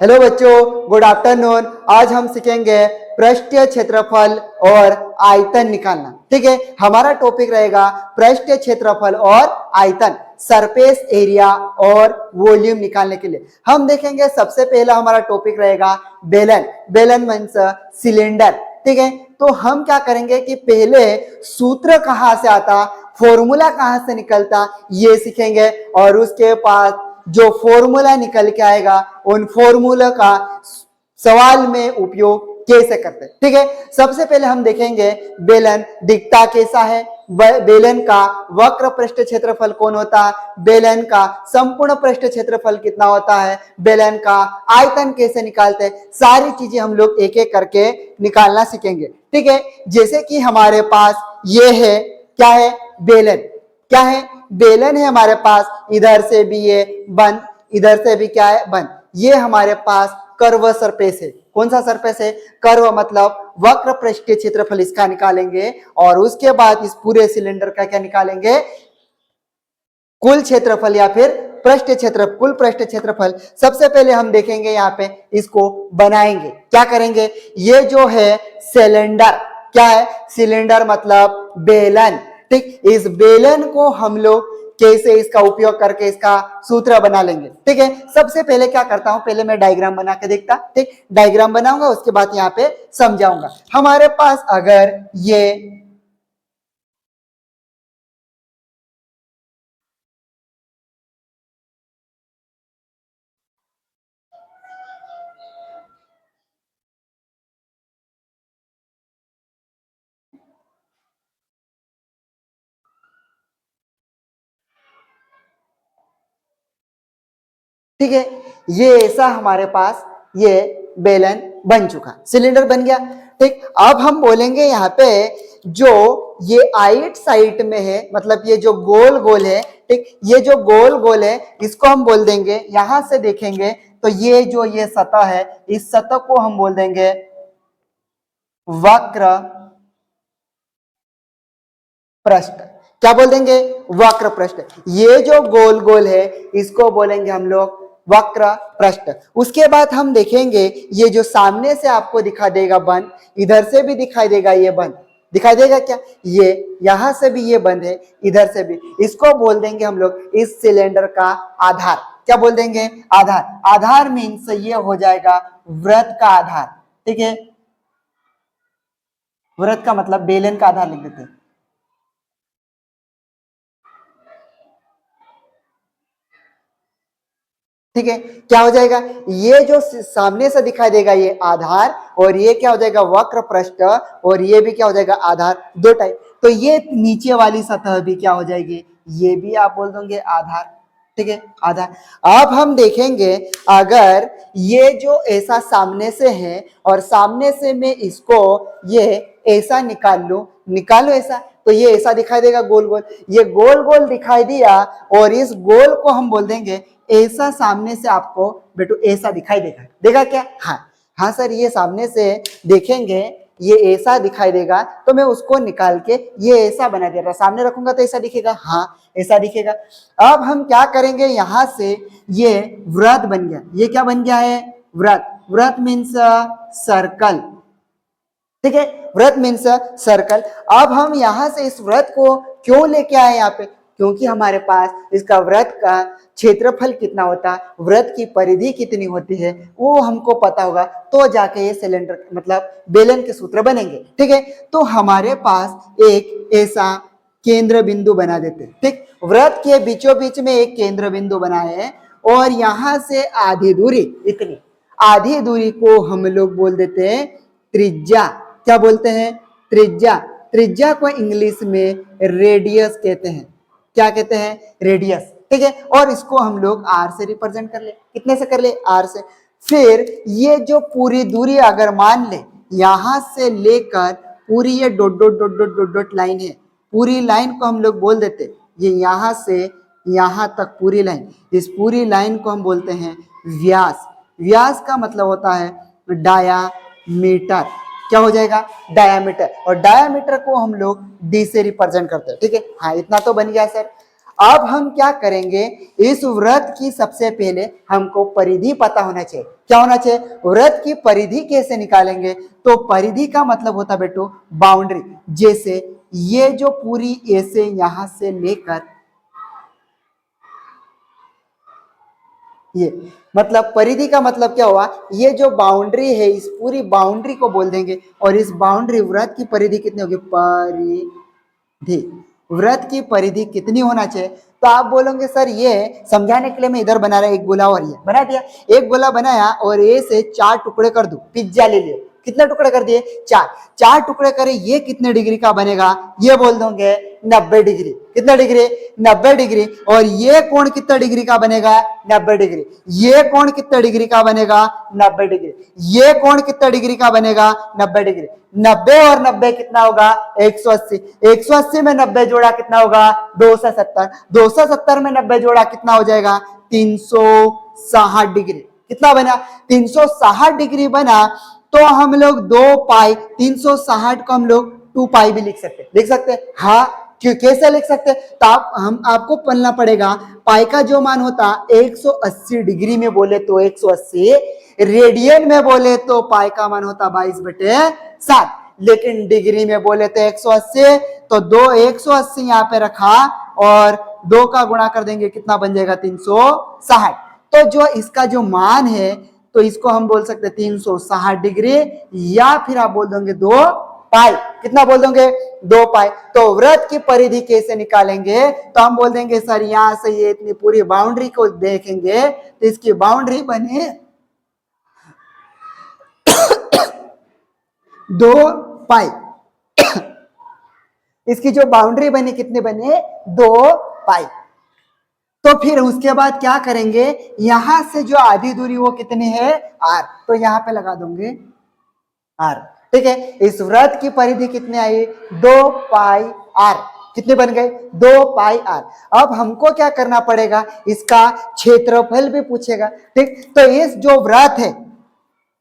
Hello बच्चों, good afternoon. आज हम सीखेंगे पृष्ठीय क्षेत्रफल और आयतन निकालना। ठीक है, हमारा टॉपिक रहेगा पृष्ठीय क्षेत्रफल और आयतन, सरफेस एरिया और वॉल्यूम निकालने के लिए हम देखेंगे। सबसे पहला हमारा टॉपिक रहेगा बेलन। बेलन मीन्स सिलेंडर। ठीक है, तो हम क्या करेंगे कि पहले सूत्र कहाँ से आता, फॉर्मूला कहाँ से निकलता, ये सीखेंगे। और उसके पास जो फॉर्मूला निकल के आएगा उन फॉर्मूला का सवाल में उपयोग कैसे करते हैं। ठीक है, सबसे पहले हम देखेंगे बेलन दिखता कैसा है, बेलन का वक्र पृष्ठ क्षेत्रफल कौन होता है, बेलन का संपूर्ण पृष्ठ क्षेत्रफल कितना होता है, बेलन का आयतन कैसे निकालते हैं, सारी चीजें हम लोग एक एक करके निकालना सीखेंगे। ठीक है, जैसे कि हमारे पास ये है, क्या है, बेलन। क्या है, बेलन है हमारे पास। इधर से भी ये बंद, इधर से भी क्या है, बंद। ये हमारे पास कर्व सरफेस है। कौन सा सरफेस है, कर्व, मतलब वक्र पृष्ठीय क्षेत्रफल इसका निकालेंगे। और उसके बाद इस पूरे सिलेंडर का क्या निकालेंगे, कुल क्षेत्रफल या फिर पृष्ठ क्षेत्र, कुल पृष्ठ क्षेत्रफल। सबसे पहले हम देखेंगे यहाँ पे इसको बनाएंगे। क्या करेंगे, ये जो है सिलेंडर, क्या है, सिलेंडर मतलब बेलन। ठीक, इस बेलन को हम लोग कैसे इसका उपयोग करके इसका सूत्र बना लेंगे। ठीक है, सबसे पहले क्या करता हूं, पहले मैं डायग्राम बना के देखता। ठीक, डायग्राम बनाऊंगा, उसके बाद यहाँ पे समझाऊंगा। हमारे पास अगर ये ठीक है, ये ऐसा हमारे पास ये बेलन बन चुका, सिलेंडर बन गया। ठीक, अब हम बोलेंगे यहाँ पे जो ये आइट साइड में है, मतलब ये जो गोल गोल है, ठीक, ये जो गोल गोल है इसको हम बोल देंगे, यहां से देखेंगे तो ये जो ये सतह है, इस सतह को हम बोल देंगे वक्र पृष्ठ। क्या बोल देंगे, वक्र पृष्ठ। ये जो गोल गोल है इसको बोलेंगे हम लोग वक्र पृष्ठ। उसके बाद हम देखेंगे ये जो सामने से आपको दिखा देगा बंद, इधर से भी दिखाई देगा ये बंद, दिखाई देगा क्या, ये यहां से भी ये बंद है, इधर से भी, इसको बोल देंगे हम लोग इस सिलेंडर का आधार। क्या बोल देंगे, आधार। आधार मीन्स ये हो जाएगा वृत्त का आधार। ठीक है, वृत्त का मतलब बेलन का आधार लिख देते हैं। ठीक है, क्या हो जाएगा, ये जो सामने से दिखाई देगा ये आधार, और ये क्या हो जाएगा वक्र पृष्ठ, और ये भी क्या हो जाएगा आधार, दो टाइप। तो ये नीचे वाली सतह भी क्या हो जाएगी, ये भी आप बोल दोगे आधार। ठीक है, आधार। अब हम देखेंगे अगर ये जो ऐसा सामने से है और सामने से मैं इसको ये ऐसा निकाल लू, निकालो ऐसा, तो ये ऐसा दिखाई देगा गोल गोल, ये गोल गोल दिखाई दिया, और इस गोल को हम बोल देंगे ऐसा। सामने से आपको बेटू ऐसा दिखाई देगा, देगा क्या, हाँ हाँ सर, ये सामने से देखेंगे ये ऐसा दिखाई देगा, तो मैं उसको निकाल के ये ऐसा बना दे रहा, सामने रखूंगा तो ऐसा दिखेगा, हाँ ऐसा दिखेगा। अब हम क्या करेंगे, यहां से ये वृत्त बन गया, ये क्या बन गया है, वृत्त। वृत्त मीन्स सर्कल। ठीक है, वृत्त मीन्स सर्कल। अब हम यहां से इस वृत्त को क्यों लेके आए यहाँ पे, क्योंकि हमारे पास इसका वृत्त का क्षेत्रफल कितना होता है, वृत्त की परिधि कितनी होती है, वो हमको पता होगा, तो जाके ये सिलेंडर मतलब बेलन के सूत्र बनेंगे। ठीक है, तो हमारे पास एक ऐसा केंद्र बिंदु बना देते हैं। ठीक, वृत्त के बीचों बीच में एक केंद्र बिंदु बनाए, और यहां से आधी दूरी, इतनी आधी दूरी को हम लोग बोल देते हैं त्रिज्या। क्या बोलते हैं, त्रिज्या। त्रिज्या को इंग्लिश में रेडियस कहते हैं। क्या कहते हैं, रेडियस। ठीक है, और इसको हम लोग आर से रिप्रेजेंट कर ले, कितने से कर ले, आर से। फिर ये जो पूरी दूरी अगर मान ले, यहां से लेकर पूरी ये dot dot dot dot dot dot line है, पूरी लाइन को हम लोग बोल देते, ये यहां से यहां तक पूरी लाइन, इस पूरी लाइन को हम बोलते हैं व्यास। व्यास का मतलब होता है डायामीटर। क्या हो जाएगा, डायामीटर। और डायामीटर को हम लोग डी से रिप्रेजेंट करते हैं। ठीक है, हाँ इतना तो बन गया सर। अब हम क्या करेंगे, इस वृत्त की सबसे पहले हमको परिधि पता होना चाहिए। क्या होना चाहिए, वृत्त की परिधि कैसे निकालेंगे, तो परिधि का मतलब होता है बेटो बाउंड्री। जैसे ये जो पूरी ऐसे यहां से लेकर ये, मतलब परिधि का मतलब क्या हुआ, ये जो बाउंड्री है इस पूरी बाउंड्री को बोल देंगे। और इस बाउंड्री वृत्त की परिधि कितनी होगी, परिधि, वृत्त की परिधि कितनी होना चाहिए। तो आप बोलोगे सर ये समझाने के लिए मैं इधर बना रहा, एक गोला और ये बना दिया, एक गोला बनाया और ए से 4 टुकड़े कर दूं, पिज्जा ले लिए, कितने टुकड़े कर दिए, 4, 4 टुकड़े करे, ये कितने डिग्री का बनेगा, ये बोल दोगे 90 डिग्री, कितना डिग्री, 90 डिग्री। और ये कोण कितना डिग्री का बनेगा, 90 डिग्री। ये कोण कितना डिग्री का बनेगा, 90 डिग्री। ये कोण कितना डिग्री का बनेगा, 90 डिग्री। 90 और 90 कितना होगा, 180। 180 में 90 जोड़ा कितना होगा, 270। 270 में 90 जोड़ा कितना हो जाएगा, 360 डिग्री। कितना बना, 360 डिग्री बना। तो हम लोग 2 पाई 360 को हम लोग 2 पाई भी लिख सकते, लिख सकते, हाँ क्यों, कैसे लिख सकते, तो हम आपको पढ़ना पड़ेगा। पाई का जो मान होता 180 डिग्री में बोले तो 180, रेडियन में बोले तो पाई का मान होता 22/7, लेकिन डिग्री में बोले तो 180। तो 180 यहाँ पे रखा और 2 का गुणा कर देंगे, कितना बन जाएगा, 360। तो जो इसका जो मान है तो इसको हम बोल सकते हैं 360 डिग्री, या फिर आप बोल दोगे 2 पाई, कितना बोल दोगे, 2 पाई। तो वृत्त की परिधि कैसे निकालेंगे, तो हम बोल देंगे सर यहां से ये इतनी पूरी बाउंड्री को देखेंगे तो इसकी बाउंड्री बने 2 पाई। इसकी जो बाउंड्री बनी कितनी बने, 2 पाई। तो फिर उसके बाद क्या करेंगे, यहां से जो आधी दूरी वो कितनी है, r, तो यहां पे लगा दूंगे r, ठीक है। इस वृत्त की परिधि कितनी आई, 2 पाई r, कितने बन गए, 2 पाई r। अब हमको क्या करना पड़ेगा, इसका क्षेत्रफल भी पूछेगा, ठीक। तो इस जो वृत्त है,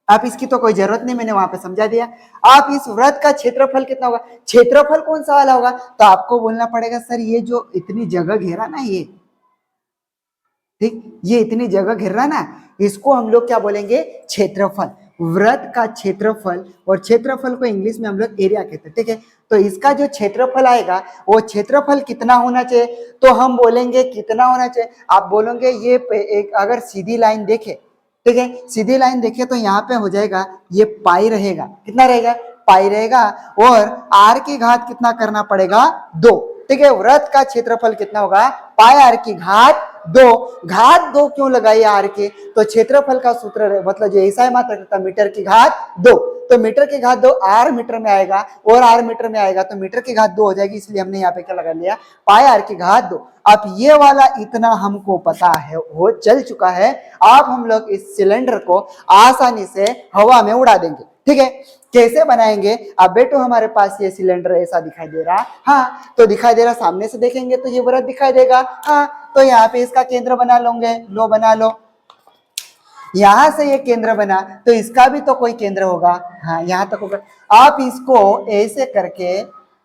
आप इसकी तो कोई जरूरत नहीं, मैंने वहां पे समझा दिया। आप इस वृत्त का क्षेत्रफल कितना होगा, क्षेत्रफल कौन सा वाला होगा, तो आपको बोलना पड़ेगा सर ये जो इतनी जगह घेरा ना, ये ठीक, ये इतनी जगह घेर रहा ना, इसको हम लोग क्या बोलेंगे, क्षेत्रफल, वृत्त का क्षेत्रफल। और क्षेत्रफल को इंग्लिश में हम लोग एरिया कहते हैं, ठीक है। तो इसका जो क्षेत्रफल आएगा वो क्षेत्रफल कितना होना चाहिए, तो हम बोलेंगे कितना होना चाहिए, आप बोलोगे ये एक अगर सीधी लाइन देखे, ठीक है, सीधी लाइन देखे तो यहाँ पे हो जाएगा ये पाई रहेगा, कितना रहेगा, पाई रहेगा। और r की घात कितना करना पड़ेगा, 2, ठीक है। वृत्त का क्षेत्रफल कितना होगा, पाई r की घात 2। घात 2 क्यों लगाई r के, तो क्षेत्रफल का सूत्र मतलब जो ऐसा मात्रा करता मीटर की घात 2, तो मीटर की घात 2 r मीटर में आएगा और r मीटर में आएगा तो मीटर की घात 2 हो जाएगी, इसलिए हमने यहाँ पे क्या लगा लिया, पाई r की घात 2। अब ये वाला इतना हमको पता है, हो चल चुका है। अब हम लोग इस सिलेंडर को आसानी से हवा में उड़ा देंगे, ठीक है। कैसे बनाएंगे, अब बेटो हमारे पास ये सिलेंडर ऐसा दिखाई दे रहा, हाँ तो दिखाई दे रहा, सामने से देखेंगे तो ये वृत्त दिखाई देगा, हाँ तो यहाँ पे इसका केंद्र बना लोगे, लो बना लो। यहां से ये केंद्र बना तो इसका भी तो कोई केंद्र होगा, हाँ यहां तक होगा। आप इसको ऐसे करके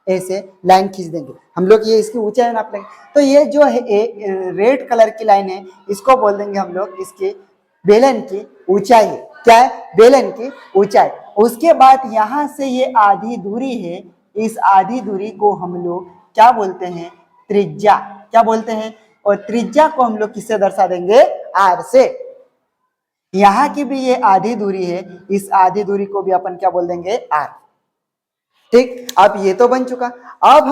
ऐसे लाइन खींच देंगे हम लोग, ये इसकी ऊंचाई नाप लेंगे। तो ये जो है रेड कलर की लाइन है, इसको बोल देंगे हम लोग इसकी बेलन की ऊंचाई है, क्या है, बेलन की ऊंचाई। उसके बाद यहां से ये आधी दूरी है, इस आधी दूरी को हम लोग क्या बोलते हैं, त्रिज्या, क्या बोलते हैं। और त्रिज्या को हम लोग किससे दर्शा देंगे, r से। यहां की भी ये आधी दूरी है, इस आधी दूरी को भी अपन क्या बोल देंगे, r, ठीक। अब ये तो बन चुका। अब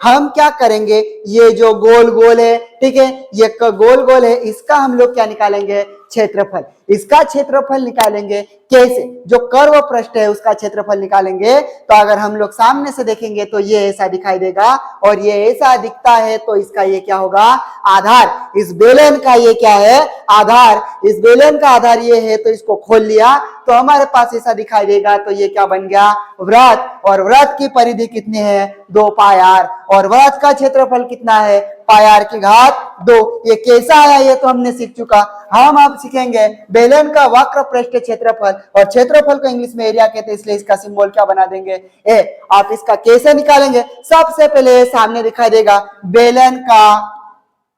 हम क्या करेंगे, ये जो गोल गोल है, ठीक है, ये गोल गोल है, इसका हम लोग क्या निकालेंगे, क्षेत्रफल। इसका क्षेत्रफल निकालेंगे कैसे, जो कर्व पृष्ठ है उसका क्षेत्रफल निकालेंगे। तो अगर हम लोग सामने से देखेंगे तो ये ऐसा दिखाई देगा, और ये ऐसा दिखता है तो इसका ये क्या होगा, आधार। इस बेलन का ये क्या है, आधार। इस बेलन का आधार ये है, तो इसको खोल लिया तो हमारे पास ऐसा दिखाई देगा। तो ये क्या बन गया, वृत्त। और वृत्त की परिधि कितनी है, 2 पाई r। और वृत्त का क्षेत्रफल कितना है, पाई r की घात 2। ये कैसा आया, ये तो हमने सीख चुका। हम अब सीखेंगे बेलन का वक्र पृष्ठ क्षेत्रफल, और क्षेत्रफल को इंग्लिश में एरिया कहते हैं, इसलिए इसका सिंबल क्या बना देंगे, ए। आप इसका कैसे निकालेंगे, सबसे पहले सामने दिखाई देगा बेलन का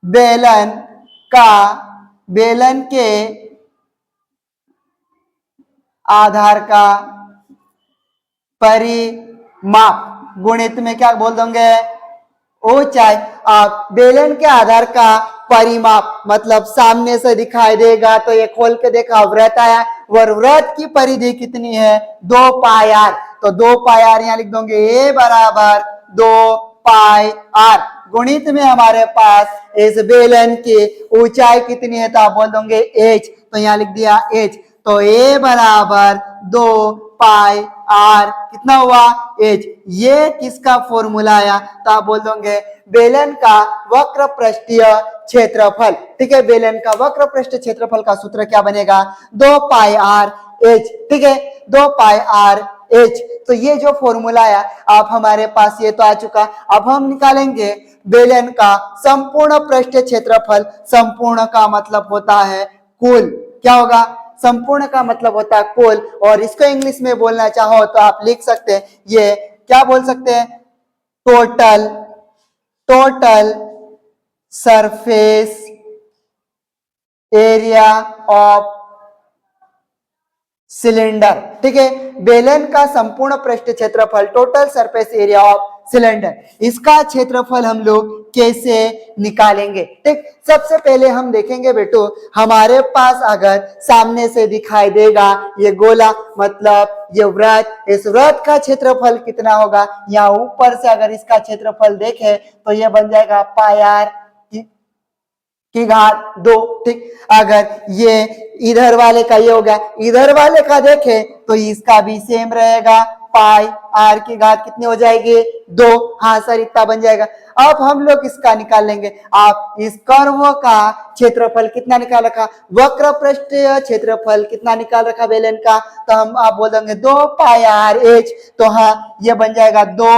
बेलन का बेलन के आधार का परिमाप गुणित में क्या बोल दोगे ऊंचाई। आप बेलन के आधार का परिमाप मतलब सामने से दिखाई देगा तो ये खोल के देखा वृत्त आया और वृत्त की परिधि कितनी है 2 पाई आर। तो 2 पाई आर यहां लिख दोगे ए बराबर 2 पाई आर गुणित में हमारे पास इस बेलन की ऊंचाई कितनी है तो आप बोल दोगे एच। तो यहां लिख दिया एच। तो ए बराबर 2 पाई आर कितना हुआ एच। ये किसका फॉर्मूला आया तो आप बोल दोगे बेलन का वक्र पृष्ठीय क्षेत्रफल। ठीक है, बेलन का वक्र पृष्ठ क्षेत्रफल का सूत्र क्या बनेगा 2 पाई आर एच। ठीक है, 2 पाई आर एच। तो ये जो फॉर्मूला आया आप हमारे पास ये तो आ चुका। अब हम निकालेंगे बेलन का संपूर्ण पृष्ठ क्षेत्रफल। संपूर्ण का मतलब होता है कुल। क्या होगा संपूर्ण का मतलब होता है कुल। और इसको इंग्लिश में बोलना चाहो तो आप लिख सकते हैं ये क्या बोल सकते हैं total surface area of cylinder. ठीक है, बेलन का संपूर्ण पृष्ठ क्षेत्रफल total surface area of cylinder. इसका क्षेत्रफल हम लोग कैसे निकालेंगे। ठीक, सबसे पहले हम देखेंगे बेटो हमारे पास अगर सामने से दिखाई देगा ये गोला मतलब ये वृत्त, इस वृत्त का क्षेत्रफल कितना होगा। यहाँ ऊपर से अगर इसका क्षेत्रफल देखें तो ये बन जाएगा पाई आर की घात 2। ठीक, अगर ये इधर वाले का ये हो गया, इधर वाले का देखें तो इसका भी सेम रहेगा पाई आर की घात कितनी हो जाएगी 2। हाँ सर इतना बन जाएगा। अब हम लोग इसका निकाल लेंगे। आप इस कर्व का क्षेत्रफल कितना निकाल रखा वक्र पृष्ठीय क्षेत्रफल कितना निकाल रखा बेलन का तो हम आप बोल देंगे 2 पाई आर एच। तो हाँ ये बन जाएगा 2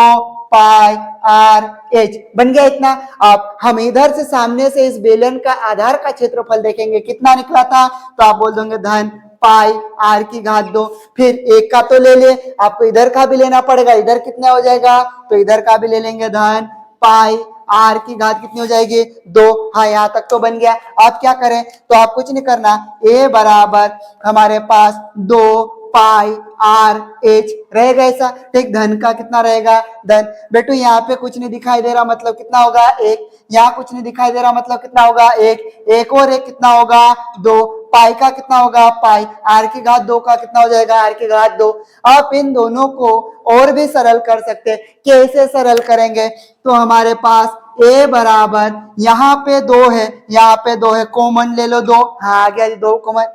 पाई आर एच बन गया इतना। अब हम इधर से सामने से इस बेलन का आधार का क्षेत्रफल देखेंगे कितना निकला था तो आप बोल दोगे धन पाई आर की घात 2। फिर एक का तो ले ले आपको इधर का भी लेना पड़ेगा। इधर कितना हो जाएगा तो इधर का भी ले लेंगे धन पाई आर की घात कितनी हो जाएगी 2। हाँ यहाँ तक तो बन गया। आप क्या करें तो आप कुछ नहीं करना ए बराबर हमारे पास 2 पाई आर एच रहेगा ऐसा। ठीक, धन का कितना रहेगा धन बेटू यहाँ पे कुछ नहीं दिखाई दे रहा मतलब कितना होगा 1। यहाँ कुछ नहीं दिखाई दे रहा मतलब कितना होगा 1। 1 और 1 कितना होगा 2। पाई का कितना होगा पाई आर की घात 2 का कितना हो जाएगा आर की घात 2। आप इन दोनों को और भी सरल कर सकते हैं। कैसे सरल करेंगे तो हमारे पास ए बराबर यहाँ पे 2 है यहाँ पे 2 है कॉमन ले लो 2। हाँ आ गया 2 कॉमन।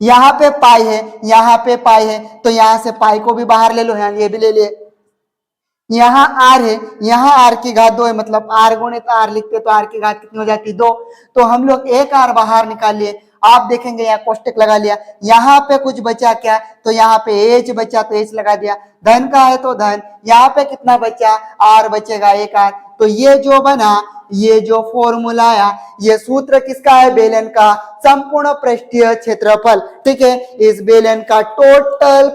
यहाँ पे पाई है यहाँ पे पाई है तो यहाँ से पाई को भी बाहर ले लो। यहाँ ये भी ले लिए। यहाँ आर है यहाँ आर की घात 2 है मतलब आर गुणित आर लिखते तो आर की घात कितनी हो जाती 2। तो हम लोग एक आर बाहर निकाल लिए। आप देखेंगे यहाँ कोष्टक लगा लिया। यहाँ पे कुछ बचा क्या तो यहाँ पे एच बचा तो एच लगा दिया। धन का है तो धन। यहाँ पे कितना बचा आर बचेगा 1 आर। तो ये जो बना ये जो फॉर्मूला आया ये सूत्र किसका है बेलन का संपूर्ण पृष्ठीय क्षेत्रफल। ठीक है, इस बेलन का टोटल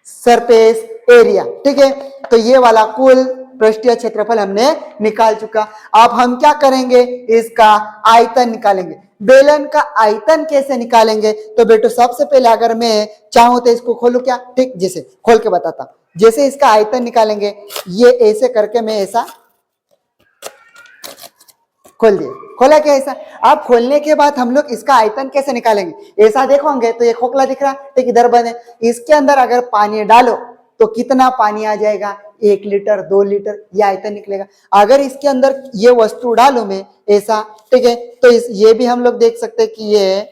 सरफेस एरिया। ठीक है, तो ये वाला कुल पृष्ठीय क्षेत्रफल हमने निकाल चुका। अब हम क्या करेंगे इसका आयतन निकालेंगे। बेलन का आयतन कैसे निकालेंगे तो बेटो सबसे पहले अगर मैं चाहूं तो इसको खोलूं क्या। ठीक, जैसे खोल के बताता जैसे इसका आयतन निकालेंगे ये ऐसे करके मैं ऐसा खोल दिया। खोला क्या ऐसा। अब खोलने के बाद हम लोग इसका आयतन कैसे निकालेंगे। ऐसा देखोगे तो ये खोखला दिख रहा ठीक इधर बने। इसके अंदर अगर पानी डालो तो कितना पानी आ जाएगा 1 लीटर 2 लीटर ये आयतन निकलेगा। अगर इसके अंदर ये वस्तु डालू मैं ऐसा ठीक है तो ये भी हम लोग देख सकते हैं कि ये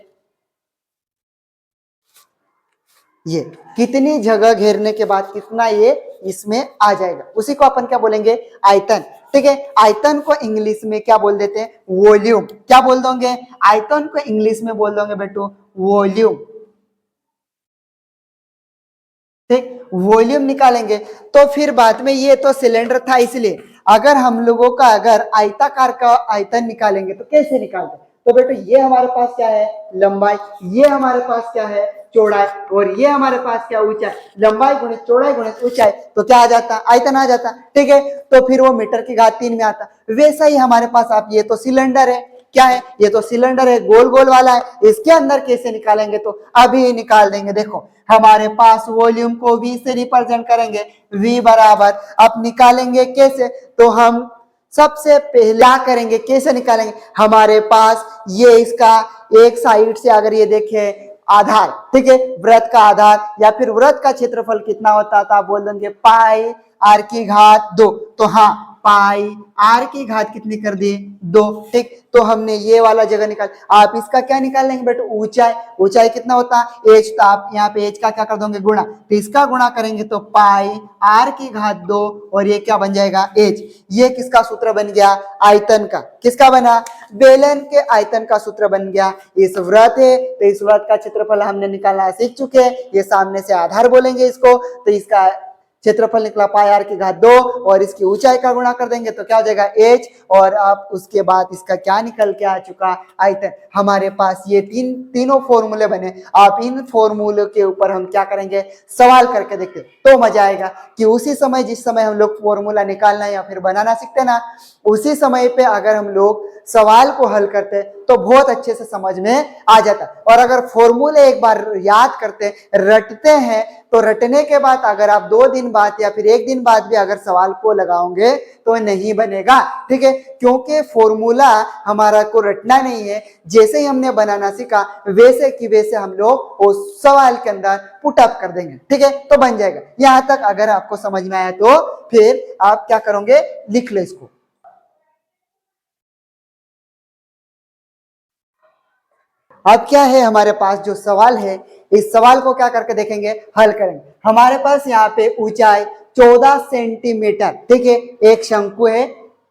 कितनी जगह घेरने के बाद कितना ये इसमें आ जाएगा उसी को अपन क्या बोलेंगे आयतन। ठीक है, आयतन को इंग्लिश में क्या बोल देते हैं वॉल्यूम। क्या बोल दोगे आयतन को इंग्लिश में बोल दोगे बेटू वॉल्यूम। ठीक, वॉल्यूम निकालेंगे तो फिर बाद में ये तो सिलेंडर था इसलिए अगर हम लोगों का अगर आयताकार का आयतन निकालेंगे तो कैसे निकालते तो बेटो ये हमारे पास क्या है लंबाई ये हमारे पास क्या है चौड़ाई, और ये हमारे पास क्या ऊंचाई, लंबाई गुणित चौड़ाई गुणित ऊंचाई, तो क्या आ जाता, आयतन आ जाता। ठीक है, तो फिर वो मीटर की घात 3 में आता। वैसा ही हमारे पास आप, ये तो सिलेंडर है, क्या है, ये तो सिलेंडर है, गोल गोल वाला है, इसके अंदर कैसे निकालेंगे, तो अभी निकाल देंगे। देखो हमारे पास वॉल्यूम को V से रिप्रेजेंट करेंगे, V बराबर, अब निकालेंगे कैसे, तो हम सबसे पहला करेंगे, कैसे निकालेंगे, हमारे पास ये इसका एक साइड से अगर ये देखें आधार, ठीक है, वृत्त का आधार या फिर वृत्त का क्षेत्रफल कितना होता था, आप बोल देंगे पाई आर की घात 2, तो हाँ पाई आर की घात कितनी कर दी 2। ठीक, तो हमने ये वाला जगह निकाल, आप इसका क्या निकाल लेंगे बेटा, ऊंचाई, ऊंचाई कितना होता है एच, तो आप यहाँ पे एच का क्या कर दोगे गुणा, तो इसका गुणा करेंगे तो पाई आर की घात 2 और ये क्या बन जाएगा एच। ये किसका सूत्र बन गया, आयतन का, किसका बना, बेलन के आयतन का सूत्र बन गया। इस वृत्त है तो इस वृत्त का क्षेत्रफल हमने निकालना सीख चुके हैं, ये सामने से आधार बोलेंगे इसको, तो इसका क्षेत्रफल निकला पाई आर की घात 2 और इसकी ऊंचाई का गुणा कर देंगे तो क्या हो जाएगा एच, और अब उसके बाद इसका क्या निकल के आ चुका, आयतन। हमारे पास ये तीनों फॉर्मूले बने। आप इन फॉर्मूले के ऊपर हम क्या करेंगे, सवाल करके देखते, तो मजा आएगा कि उसी समय जिस समय हम लोग फॉर्मूला निकालना या फिर बनाना सीखते ना, उसी समय पे अगर हम लोग सवाल को हल करते तो बहुत अच्छे से समझ में आ जाता। और अगर फॉर्मूले एक बार याद करते, रटते हैं, तो रटने के बाद अगर आप 2 दिन बाद या फिर 1 दिन बाद भी अगर सवाल को लगाओगे तो नहीं बनेगा। ठीक है, क्योंकि फॉर्मूला हमारा को रटना नहीं है, जैसे ही हमने बनाना सीखा वैसे की वैसे हम लोग उस सवाल के अंदर पुटअप कर देंगे। ठीक है, तो बन जाएगा। यहां तक अगर आपको समझ में आया तो फिर आप क्या करोगे, लिख लो इसको। अब क्या है हमारे पास जो सवाल है, इस सवाल को क्या करके देखेंगे, हल करेंगे। हमारे पास यहाँ पे ऊंचाई 14 सेंटीमीटर, ठीक है, एक शंकु है,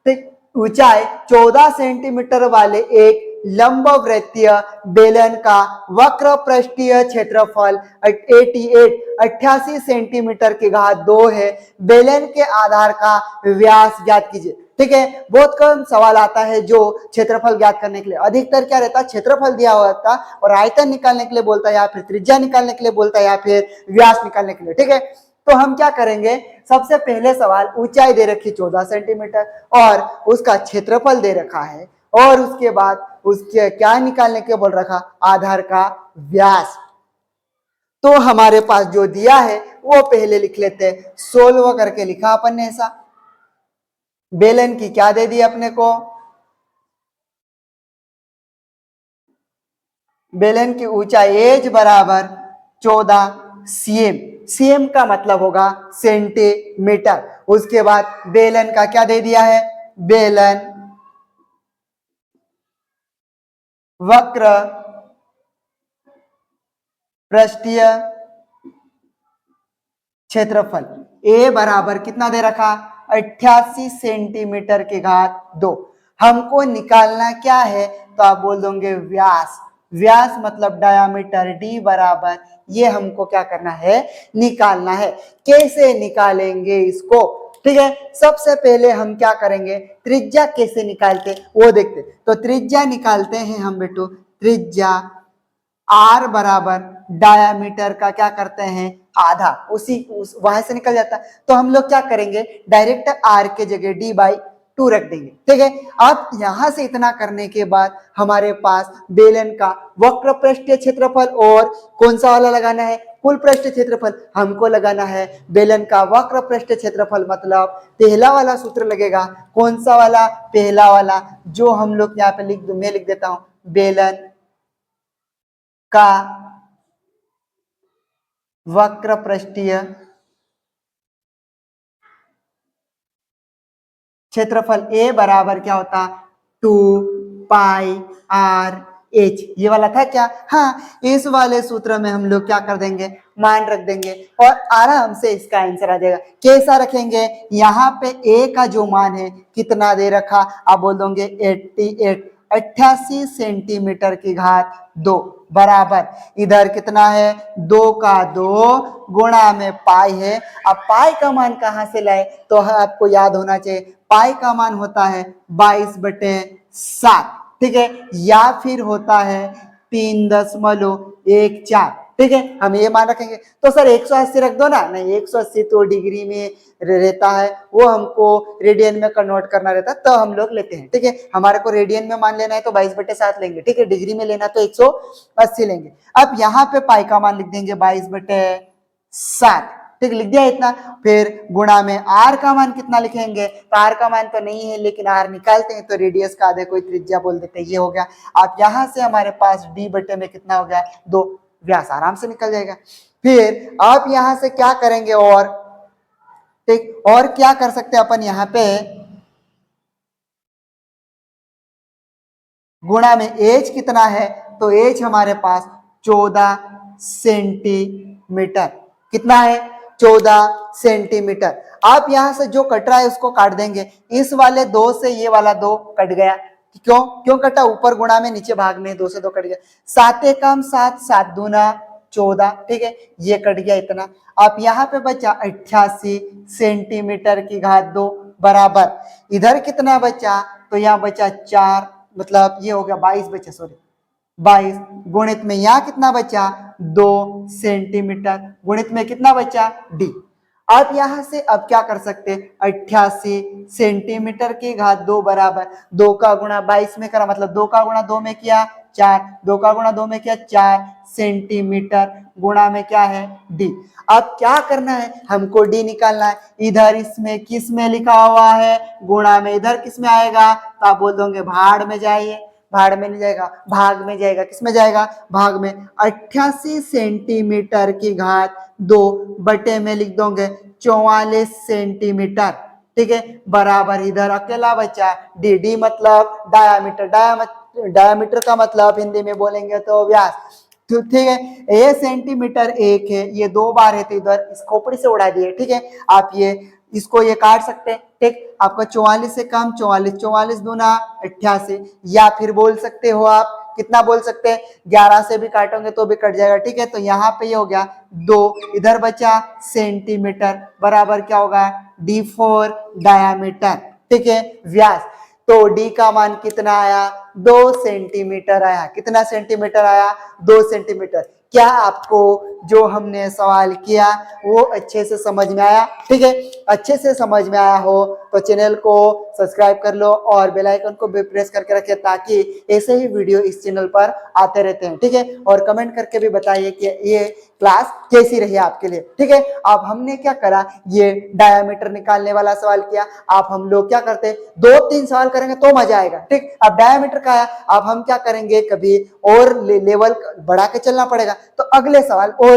ठीक, ऊंचाई 14 सेंटीमीटर वाले एक लंबवृत्तीय बेलन का वक्र पृष्ठीय क्षेत्रफल 88 सेंटीमीटर की घात 2 है। बेलन के आधार का व्यास ज्ञात कीजिए। ठीक है, बहुत कम सवाल आता है जो क्षेत्रफल ज्ञात करने के लिए, अधिकतर क्या रहता है, क्षेत्रफल दिया हुआ था और आयतन निकालने के लिए बोलता है, या फिर त्रिज्या निकालने के लिए बोलता है, या फिर व्यास निकालने के लिए। ठीक है, तो हम क्या करेंगे, सबसे पहले सवाल, ऊंचाई दे रखी 14 सेंटीमीटर और उसका क्षेत्रफल दे रखा है, और उसके बाद उसके क्या निकालने के बोल रखा, आधार का व्यास। तो हमारे पास जो दिया है वो पहले लिख लेते हैं, 16 करके लिखा अपन ने ऐसा। बेलन की क्या दे दी अपने को, बेलन की ऊंचाई एच बराबर 14 सीएम, सीएम का मतलब होगा सेंटीमीटर। उसके बाद बेलन का क्या दे दिया है, बेलन वक्र पृष्ठीय क्षेत्रफल ए बराबर कितना दे रखा, 88 सेंटीमीटर की घात 2। हमको निकालना क्या है, तो आप बोल दोगे व्यास, व्यास मतलब डायामीटर, डी बराबर, ये हमको क्या करना है, निकालना है। कैसे निकालेंगे इसको, ठीक है, सबसे पहले हम क्या करेंगे, त्रिज्या कैसे निकालते वो देखते। तो त्रिज्या निकालते हैं हम बेटो, त्रिज्या आर बराबर डायामीटर का क्या करते हैं, आधा, वहां से निकल जाता। तो हम लोग क्या करेंगे, डायरेक्ट आर के जगह डी बाई 2 रख देंगे। ठीक है, अब यहां से इतना करने के बाद हमारे पास बेलन का वक्र पृष्ठीय क्षेत्रफल और कौन सा वाला लगाना है, कुल पृष्ठ क्षेत्रफल हमको लगाना है। बेलन का वक्र पृष्ठ क्षेत्रफल मतलब पहला वाला सूत्र लगेगा, कौन सा वाला, पहला वाला, जो हम लोग यहाँ पे मैं लिख देता हूं, बेलन का वक्र पृष्ठीय क्षेत्रफल ए बराबर क्या होता, 2 पाई आर एच, ये वाला था क्या, हाँ, इस वाले सूत्र में हम लोग क्या कर देंगे, मान रख देंगे और आराम से इसका आंसर आ जाएगा। कैसा रखेंगे, यहाँ पे ए का जो मान है कितना दे रखा, आप बोल दोगे 88 सेंटीमीटर की घात 2 बराबर, इधर कितना है, 2 का 2 गुणा में पाई है। अब पाई का मान कहां से लाए, तो आपको याद होना चाहिए, पाई का मान होता है 22/7, ठीक है, या फिर होता है 3.14, ठीक है, हम ये मान रखेंगे। तो सर 180 रख दो ना, नहीं 180 तो डिग्री में रहता है, वो हमको रेडियन में कन्वर्ट करना रहता है, तो हम लोग लेते हैं। ठीक है, हमारे को रेडियन में मान लेना है तो 22/7 लेंगे। ठीक है, डिग्री में लेना तो 180 लेंगे। अब यहाँ पे पाई का मान लिख देंगे 22/7। ठीक, लिख दिया इतना। फिर गुणा में आर का मान कितना लिखेंगे, तो आर का मान तो नहीं है लेकिन आर निकालते हैं तो रेडियस का आधे कोई त्रिज्या बोल देते हैं, ये हो गया। आप यहां से हमारे पास डी बटे में कितना हो गया 2, व्यास आराम से निकल जाएगा। फिर आप यहां से क्या करेंगे, और ठीक, और क्या कर सकते हैं अपन यहां पे गुणा में एज कितना है, तो एज हमारे पास 14 सेंटीमीटर। कितना है 14 सेंटीमीटर। आप यहां से जो कट रहा है उसको काट देंगे, इस वाले 2 से ये वाला 2 कट गया। क्यों क्यों कटा, ऊपर गुणा में नीचे भाग में 2 से 2 कट गया। 7 एकम 7, 7 दूना 14। ठीक है, ये कट गया इतना। आप यहाँ पे बचा 88 सेंटीमीटर की घात 2 बराबर, इधर कितना बचा, तो यहाँ बचा 4, मतलब ये हो गया 22 बचा, सॉरी 22 गुणित में यहाँ कितना बचा 2 सेंटीमीटर, गुणित में कितना बचा डी। आप यहां से अब क्या कर सकते हैं, 88 सेंटीमीटर की घात 2 बराबर 2 का गुणा 22 में करा, मतलब 2 का गुणा 2 में किया 4, 2 का गुणा 2 में किया 4 सेंटीमीटर, गुणा में क्या है डी। अब क्या करना है, हमको डी निकालना है। इधर इसमें किस में लिखा हुआ है गुणा में, इधर किस में आएगा, तो आप बोल दोगे भाड़ में जाइए, भाड़ में नहीं जाएगा, भाग में जाएगा। किस में जाएगा, भाग में। 88 सेंटीमीटर की घात 2 बटे में लिख दोगे 44 सेंटीमीटर। ठीक है, बराबर इधर अकेला बचा डी, डी मतलब डायामीटर, डायामीटर का मतलब हिंदी में बोलेंगे तो व्यास। ठीक है, ये सेंटीमीटर 1 है, ये 2 बार है तो इधर इस खोपड़ी से उड़ा दिए। ठीक है, आप ये इसको ये काट सकते हैं। ठीक, आपका 44 से कम 44, 44 दूना 88, या फिर बोल सकते हो आप कितना बोल सकते हैं, 11 से भी काटोगे तो भी कट जाएगा। ठीक है, तो यहाँ पे ये हो गया 2, इधर बचा सेंटीमीटर, बराबर क्या होगा d4 डायामीटर। ठीक है, व्यास। तो डी का मान कितना आया 2 सेंटीमीटर आया। कितना सेंटीमीटर आया 2 सेंटीमीटर। क्या आपको जो हमने सवाल किया वो अच्छे से समझ में आया। ठीक है, अच्छे से समझ में आया हो तो चैनल को सब्सक्राइब कर लो और बेल आइकन को भी प्रेस करके रखिए ताकि ऐसे ही वीडियो इस चैनल पर आते रहते हैं। ठीक है, और कमेंट करके भी बताइए कि ये क्लास कैसी रही आपके लिए। ठीक है, अब हमने क्या करा, ये डायामीटर निकालने वाला सवाल किया। आप हम लोग क्या करते 2-3 सवाल करेंगे तो मजा आएगा। ठीक, अब डायामीटर का है, अब हम क्या करेंगे कभी और लेवल बढ़ा के चलना पड़ेगा, तो अगले सवाल और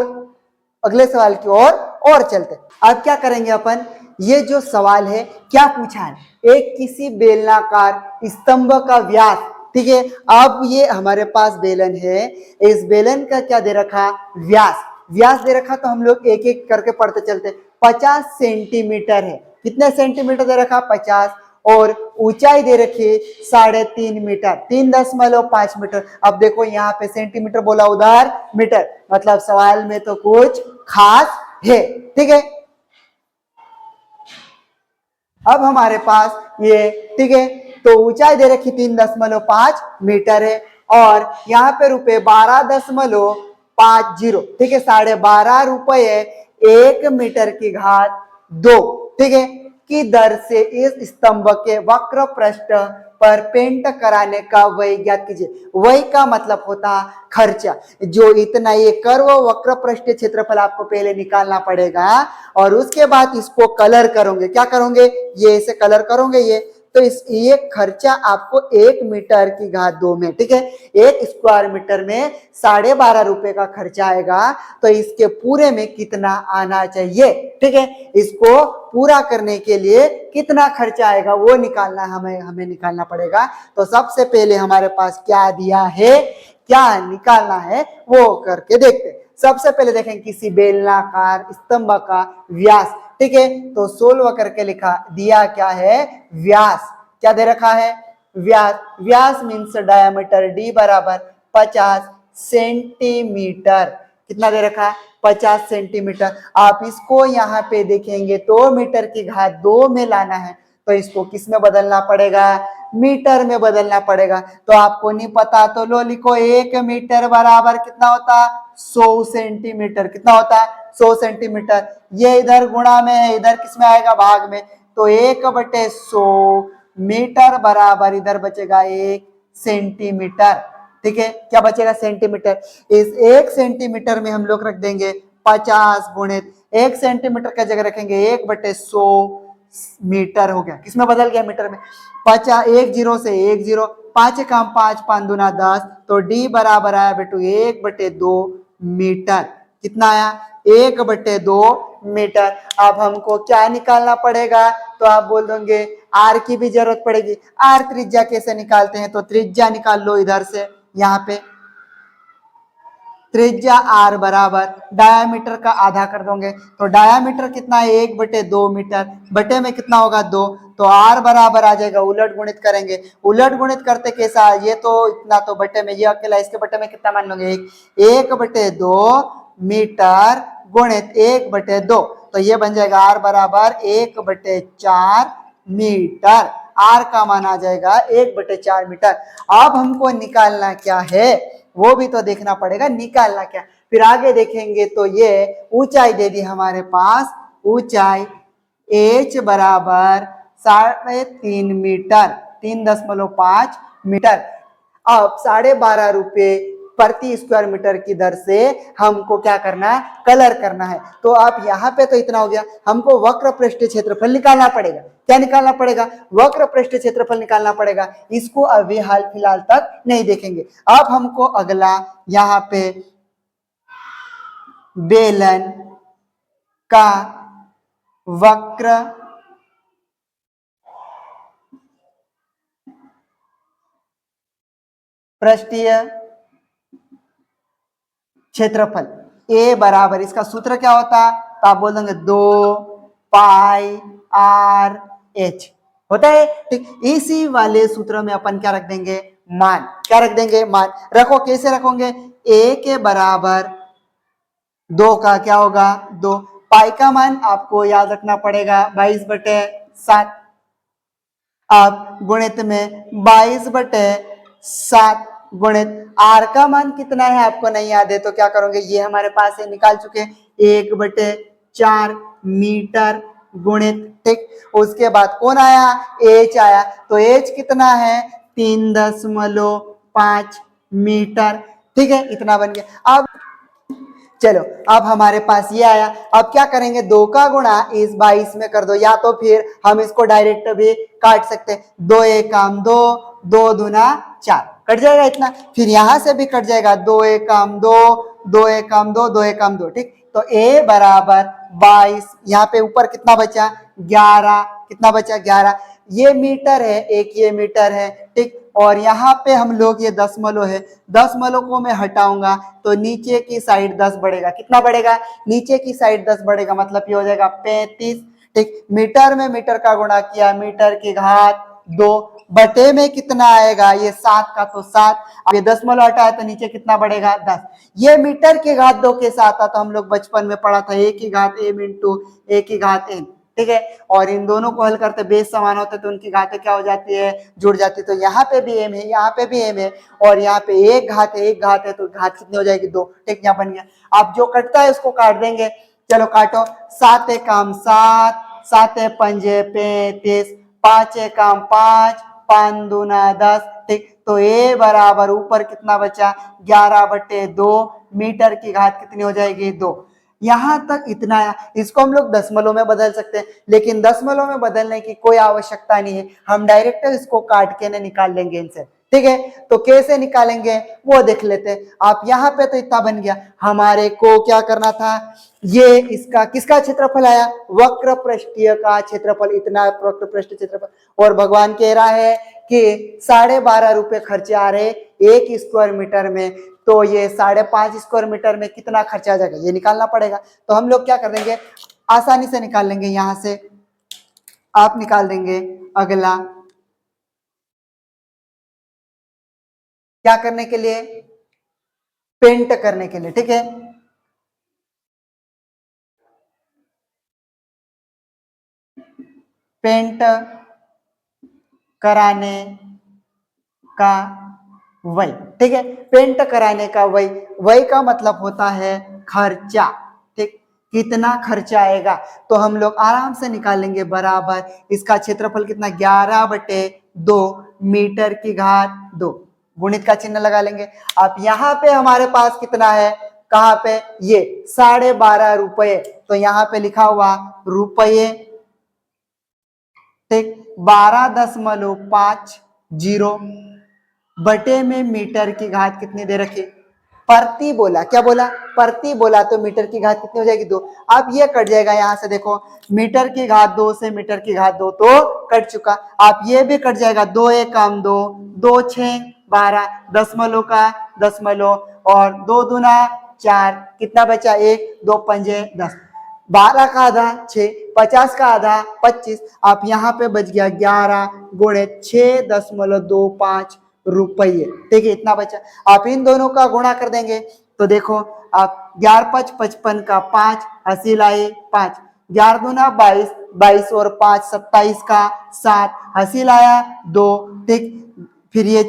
अगले सवाल की और चलते। अब क्या करेंगे अपन, ये जो सवाल है क्या पूछा है, एक किसी बेलनाकार स्तंभ का व्यास। ठीक है, अब ये हमारे पास बेलन है, इस बेलन का क्या दे रखा व्यास, व्यास दे रखा, तो हम लोग एक एक करके पढ़ते चलते। 50 सेंटीमीटर है, कितने सेंटीमीटर दे रखा 50, और ऊंचाई दे रखी 3.5 मीटर, 3.5 मीटर। अब देखो यहाँ पे सेंटीमीटर बोला उधर मीटर, मतलब सवाल में तो कुछ खास है। ठीक है, अब हमारे पास ये, ठीक है, तो ऊंचाई दे रखी 3.5 मीटर है, और यहाँ पे रुपए 12.50। ठीक है, 12.5 रुपये 1 मीटर की घात 2। ठीक है, की दर से इस स्तंभ के वक्र पृष्ठ पर पेंट कराने का व्यय ज्ञात कीजिए। व्यय का मतलब होता खर्चा, जो इतना ये कर्व वक्र पृष्ठीय क्षेत्रफल आपको पहले निकालना पड़ेगा, और उसके बाद इसको कलर करोगे। क्या करोगे, ये इसे कलर करोगे ये, तो इस ये खर्चा आपको 1 मीटर की घात 2 में, ठीक है, 1 स्क्वायर मीटर में 12.5 रुपए का खर्चा आएगा। तो इसके पूरे में कितना आना चाहिए, ठीक है, इसको पूरा करने के लिए कितना खर्चा आएगा वो निकालना हमें निकालना पड़ेगा। तो सबसे पहले हमारे पास क्या दिया है, क्या निकालना है वो करके देखते। सबसे पहले देखें किसी बेलनाकार स्तंभ का व्यास, ठीक है, तो 16 करके लिखा दिया क्या है व्यास, क्या दे रखा है व्यास, व्यास मीन्स डायमीटर डी बराबर 50 सेंटीमीटर। कितना दे रखा है 50 सेंटीमीटर। आप इसको यहाँ पे देखेंगे तो मीटर की घात 2 में लाना है, तो इसको किस में बदलना पड़ेगा, मीटर में बदलना पड़ेगा। तो आपको नहीं पता तो लो लिखो, 1 मीटर बराबर कितना होता है? 100 सेंटीमीटर। कितना होता है? 100 सेंटीमीटर। ये इधर गुणा में है, इधर किस में आएगा? भाग में। तो 1/100 मीटर बराबर इधर बचेगा 1 सेंटीमीटर। ठीक है, क्या बचेगा? सेंटीमीटर। इस 1 सेंटीमीटर में हम लोग रख देंगे 50 गुणित 1 सेंटीमीटर का जगह रखेंगे 1/100 मीटर। हो गया, किसमें बदल गया? मीटर में। 50, 1 जीरो से 1 जीरो, 5 काम 5, 5 दूना 10। तो डी बराबर आया बेटू 1/2 मीटर। कितना आया? 1/2 मीटर। अब हमको क्या निकालना पड़ेगा? तो आप बोल दोगे आर की भी जरूरत पड़ेगी। आर त्रिज्या कैसे निकालते हैं? तो त्रिज्या निकाल लो इधर से, यहाँ पे त्रिज्या आर बराबर डायामीटर का आधा कर दोगे। तो डायामीटर कितना है? 1/2 मीटर। बटे में कितना होगा? 2। तो आर बराबर आ जाएगा, उलट गुणित करेंगे। उलट गुणित करते कैसा? ये तो इतना तो बटे में, ये अकेला, इसके बटे में कितना मान लोगे? 1/2 मीटर गुणित 1/2। तो ये बन जाएगा आर बराबर 1/4 मीटर। आर का मान आ जाएगा 1/4 मीटर। अब हमको निकालना क्या है वो भी तो देखना पड़ेगा, निकालना क्या। फिर आगे देखेंगे तो ये ऊंचाई दे दी हमारे पास। ऊंचाई h बराबर 3.5 मीटर, 3.5 मीटर। अब 12.5 रुपये प्रति स्क्वायर मीटर की दर से हमको क्या करना है? कलर करना है। तो आप यहाँ पे तो इतना हो गया, हमको वक्र पृष्ठ क्षेत्रफल निकालना पड़ेगा। क्या निकालना पड़ेगा? वक्र पृष्ठ क्षेत्रफल निकालना पड़ेगा। इसको अभी हाल फिलहाल तक नहीं देखेंगे। अब हमको अगला यहाँ पे बेलन का वक्र पृष्ठीय क्षेत्रफल ए बराबर, इसका सूत्र क्या होता? तो आप बोल देंगे 2πr/h होता है। ठीक, इसी वाले सूत्र में अपन क्या रख देंगे? मान। क्या रख देंगे? मान। रखो, कैसे रखोगे? ए के बराबर 2 का क्या होगा? 2। पाई का मान आपको याद रखना पड़ेगा 22/7। अब गुणित में 22/7 गुणित आर का मान कितना है आपको नहीं याद है तो क्या करोगे? ये हमारे पास है, निकाल चुके, 1/4 मीटर गुणित। ठीक, उसके बाद कौन आया? एच आया। तो एच कितना है? 3.5 मीटर। ठीक है, इतना बन गया। अब चलो, अब हमारे पास ये आया। अब क्या करेंगे? 2 का गुणा इस 22 में कर दो, या तो फिर हम इसको डायरेक्ट भी काट सकते। 2 1 2, 2 दूना 4, कट जाएगा इतना। फिर यहां से भी कट जाएगा, 2 1 2, 2 1 2, 2 1 2। ठीक, तो a बराबर 22। यहाँ पे ऊपर कितना बचा? 11। कितना बचा? 11। ये मीटर है, एक ये मीटर है। ठीक, और यहाँ पे हम लोग ये दशमलव है, दशमलव को मैं हटाऊंगा तो नीचे की साइड 10 बढ़ेगा। कितना बढ़ेगा? नीचे की साइड 10 बढ़ेगा, मतलब ये हो जाएगा 35। ठीक, मीटर में मीटर का गुणा किया, मीटर की घात 2। बटे में कितना आएगा? ये 7 का तो 7। अब ये दशमलव हटाए तो नीचे कितना बढ़ेगा? 10। ये मीटर की घात 2 कैसे आता? तो हम लोग बचपन में पढ़ा था, a की घात m इंटू a की घात n। ठीक है, और इन दोनों को हल करते बेस समान होते तो उनकी घातें क्या हो जाती है? जुड़ जाती है। तो यहाँ पे भी m है, यहाँ पे भी m है, और यहाँ पे एक घात है, एक घात है, तो घात कितनी हो जाएगी? 2। ठीक, यहाँ बन गया। अब जो कटता है उसको काट देंगे। चलो काटो। 7 एकम 7, 7 पंजे 35, 5 एकम 5, 5 दूना 10। ठीक, तो a बराबर ऊपर कितना बचा? 11/2 मीटर की घात कितनी हो जाएगी? 2। यहां तक इतना है। इसको हम लोग दशमलव में बदल सकते हैं, लेकिन दशमलव में बदलने की कोई आवश्यकता नहीं है, हम डायरेक्ट इसको काट के ना निकाल लेंगे इनसे। ठीक है, तो कैसे निकालेंगे वो देख लेते हैं। आप यहाँ पे तो इतना बन गया, हमारे को क्या करना था? ये इसका किसका क्षेत्रफल आया? वक्र पृष्ठीय का क्षेत्रफल, इतना वक्र पृष्ठ क्षेत्रफल। और भगवान कह रहा है कि 12.5 रुपए खर्चे आ रहे 1 स्क्वायर मीटर में, तो ये 5.5 स्क्वायर मीटर में कितना खर्चा आ जाएगा ये निकालना पड़ेगा। तो हम लोग क्या कर देंगे? आसानी से निकाल लेंगे। यहां से आप निकाल देंगे अगला, क्या करने के लिए? पेंट करने के लिए। ठीक है, पेंट कराने का व्यय, ठीक है। पेंट कराने का व्यय, व्यय का मतलब होता है खर्चा, ठीक। कितना खर्चा आएगा तो हम लोग आराम से निकालेंगे, बराबर इसका क्षेत्रफल कितना 11/2 मीटर की घात 2, गुणित का चिन्ह लगा लेंगे। अब यहाँ पे हमारे पास कितना है, कहाँ पे, ये 12.5 रुपये, तो यहाँ पे लिखा हुआ रुपये, ठीक। 12.50 बटे में मीटर की घात कितनी दे रखी, प्रति बोला, क्या बोला, प्रति बोला, तो मीटर की घात कितनी हो जाएगी 2। अब ये कट जाएगा, यहां से देखो मीटर की घात 2 से मीटर की घात 2 तो कट चुका। आप ये भी कट जाएगा, 2 1 काम 2, 2 6 12, दशमलव का दशमलव, और 2 दूना 4, कितना बचा 1, 2 पंजे 10, 12 का आधा 6, 50 का आधा 25, आप यहाँ पे बच गया 11 गुणे 6.25 रुपये, ठीक है, इतना बचा। आप इन दोनों का गुणा कर देंगे तो देखो, आप 11 5 55 का 5, 80 लाए 5, 11 दूना 22, 22 और 5 27 का 7, 80 लाया 2, ठीक। फिर ये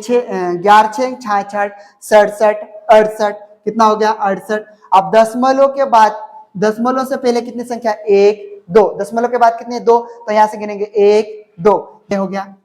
11 6 66 67 68, कितना हो गया 68। अब दशमलव के बाद, दशमलव से पहले कितनी संख्या 1 2, दशमलव के बाद कितने 2, तो यहां से गिनेंगे 1 2, ये हो गया,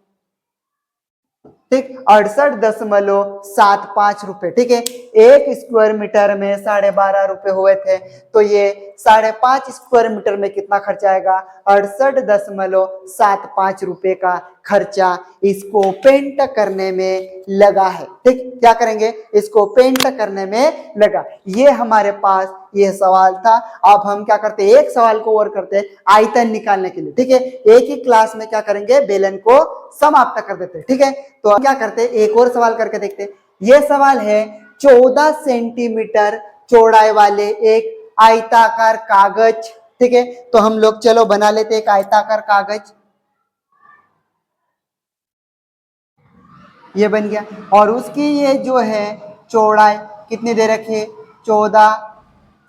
ठीक, 68.75 रुपए, ठीक है। एक स्क्वायर मीटर में 12.5 रुपए हुए थे, तो ये 5.5 स्क्वायर मीटर में कितना खर्चा आएगा, 68.75 रुपए का खर्चा इसको पेंट करने में लगा है, ठीक। क्या करेंगे, इसको पेंट करने में लगा। ये हमारे पास ये सवाल था। अब हम क्या करते हैं, एक सवाल को और करते हैं आयतन निकालने के लिए, ठीक है। एक ही क्लास में क्या करेंगे, बेलन को समाप्त कर देते हैं, ठीक है। तो हम क्या करते हैं, एक और सवाल करके देखते हैं। ये सवाल है 14 सेंटीमीटर चौड़ाई वाले एक आयताकार कागज, ठीक है। तो हम लोग चलो बना लेते हैं एक आयताकार कागज, ये बन गया, और उसकी ये जो है चौड़ाई कितनी दे रखी है, 14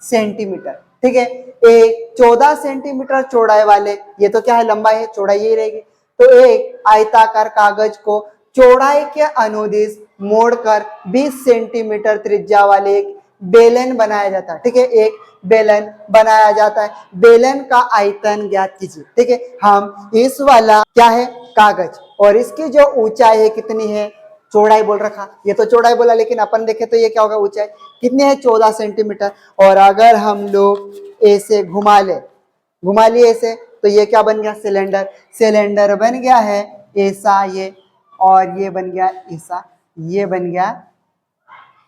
सेंटीमीटर, ठीक है। एक 14 सेंटीमीटर चौड़ाई वाले, ये तो क्या है, लंबाई है, चौड़ाई यही रहेगी। तो एक आयताकार कागज को चौड़ाई के अनुदिश मोड़कर 20 सेंटीमीटर त्रिज्या वाले एक बेलन बनाया जाता है, ठीक है। एक बेलन बनाया जाता है, बेलन का आयतन ज्ञात कीजिए, ठीक है। हम इस वाला क्या है, कागज, और इसकी जो ऊंचाई है कितनी है, चौड़ाई बोल रखा, ये तो चौड़ाई बोला, लेकिन अपन देखे तो ये क्या होगा, ऊंचाई कितनी है 14 सेंटीमीटर। और अगर हम लोग ऐसे घुमा लिए ऐसे, तो ये क्या बन गया, सिलेंडर, सिलेंडर बन गया है ऐसा ये, और ये बन गया ऐसा, ये बन गया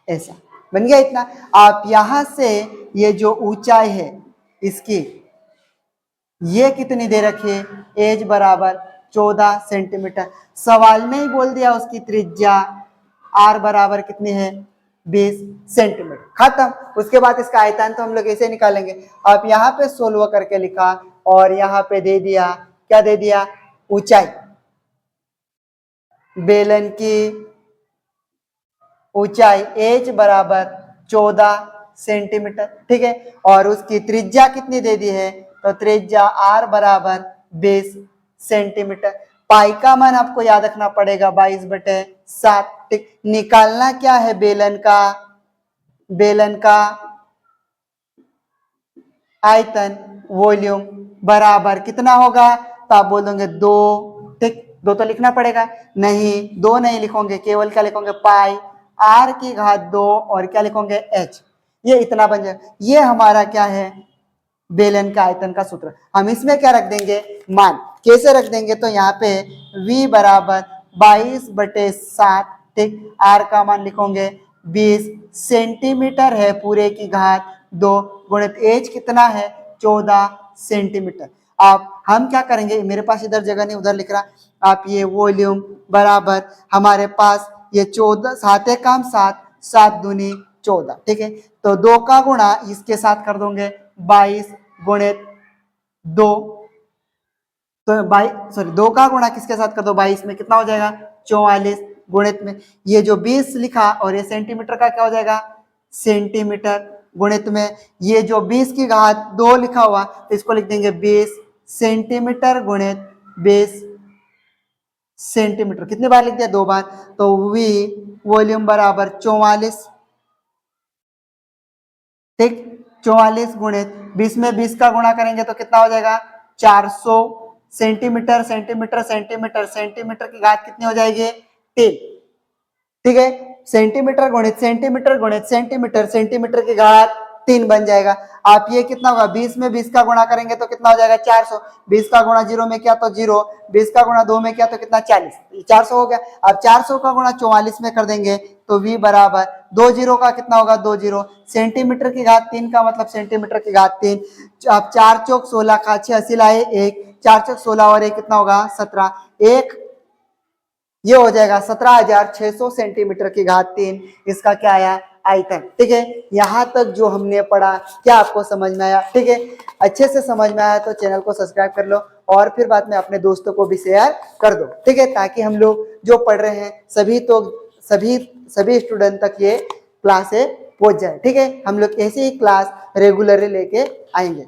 ऐसा, बन गया इतना। आप यहां से ये जो ऊंचाई है इसकी, ये कितनी दे रखी है, एज बराबर 14 सेंटीमीटर। सवाल में ही बोल दिया उसकी त्रिज्या आर बराबर कितनी है, 20 सेंटीमीटर, खत्म। उसके बाद इसका आयतन तो हम लोग ऐसे निकालेंगे। आप यहाँ पे 16 करके लिखा, और यहाँ पे दे दिया, क्या दे दिया, ऊंचाई, बेलन की ऊंचाई एच बराबर 14 सेंटीमीटर, ठीक है। और उसकी त्रिज्या कितनी दे दी है, तो त्रिज्या आर बराबर 20 सेंटीमीटर। पाई का मान आपको याद रखना पड़ेगा 22/7, ठीक। निकालना क्या है, बेलन का आयतन वॉल्यूम बराबर कितना होगा, तो आप बोल दोगे 2, ठीक। 2 तो लिखना पड़ेगा, नहीं 2 नहीं लिखोगे, केवल क्या लिखोगे, पाई आर की घात 2, और क्या लिखोगे, एच, ये इतना बन जाएगा। ये हमारा क्या है, बेलन का आयतन का सूत्र। हम इसमें क्या रख देंगे, मान कैसे रख देंगे, तो यहाँ पे v बराबर 22/7, ठीक। आर का मान लिखोगे 20 सेंटीमीटर है पूरे की घात 2, गुणित एच कितना है 14 सेंटीमीटर। आप हम क्या करेंगे, मेरे पास इधर जगह नहीं, उधर लिख रहा, आप ये वॉल्यूम बराबर हमारे पास ये 14, 7 काम 7, 7 दूनी 14, ठीक है। तो 2 का गुणा इसके साथ कर दोगे 22 गुणित 2, तो 2 का गुणा किसके साथ कर दो, 22 में कितना हो जाएगा 44, गुणित में ये जो 20 लिखा, और ये सेंटीमीटर का क्या हो जाएगा, सेंटीमीटर, गुणित में ये जो 20 की घात 2 लिखा हुआ, तो इसको लिख देंगे 20 सेंटीमीटर गुणित 20 सेंटीमीटर। कितने बार लिख दिया? 2 बार। तो V वॉल्यूम बराबर 44, ठीक। 44 गुणित 20 में 20 का गुणा करेंगे तो कितना हो जाएगा? 400 सेंटीमीटर। सेंटीमीटर सेंटीमीटर सेंटीमीटर की घात कितनी हो जाएगी? 3, ठीक है। सेंटीमीटर गुणित सेंटीमीटर गुणित सेंटीमीटर, सेंटीमीटर की घात 3 बन जाएगा। आप ये कितना होगा? 20 में 20 का गुणा करेंगे तो कितना हो जाएगा? 400। 20 का गुणा 0 में किया तो 0, 20 का गुणा 2 में किया तो कितना? 40, 400 हो गया। अब 400 का गुणा 44 में कर देंगे तो V बराबर 2 जीरो का कितना होगा? 2 जीरो। सेंटीमीटर की घात 3 का मतलब सेंटीमीटर की घात 3। अब 4 चौक 16 का 6 अस्सी लाए 1, 4 चौक 16 और 1 कितना होगा? 17। एक ये हो जाएगा 17,600 सेंटीमीटर की घात 3। इसका क्या आया? आयतन, ठीक है। यहां तक जो हमने पढ़ा, क्या आपको समझ में आया? ठीक है, अच्छे से समझ में आया तो चैनल को सब्सक्राइब कर लो और फिर बाद में अपने दोस्तों को भी शेयर कर दो, ठीक है, ताकि हम लोग जो पढ़ रहे हैं सभी स्टूडेंट तक ये क्लास पहुंच जाए, ठीक है। हम लोग ऐसे ही क्लास रेगुलरली लेके आएंगे।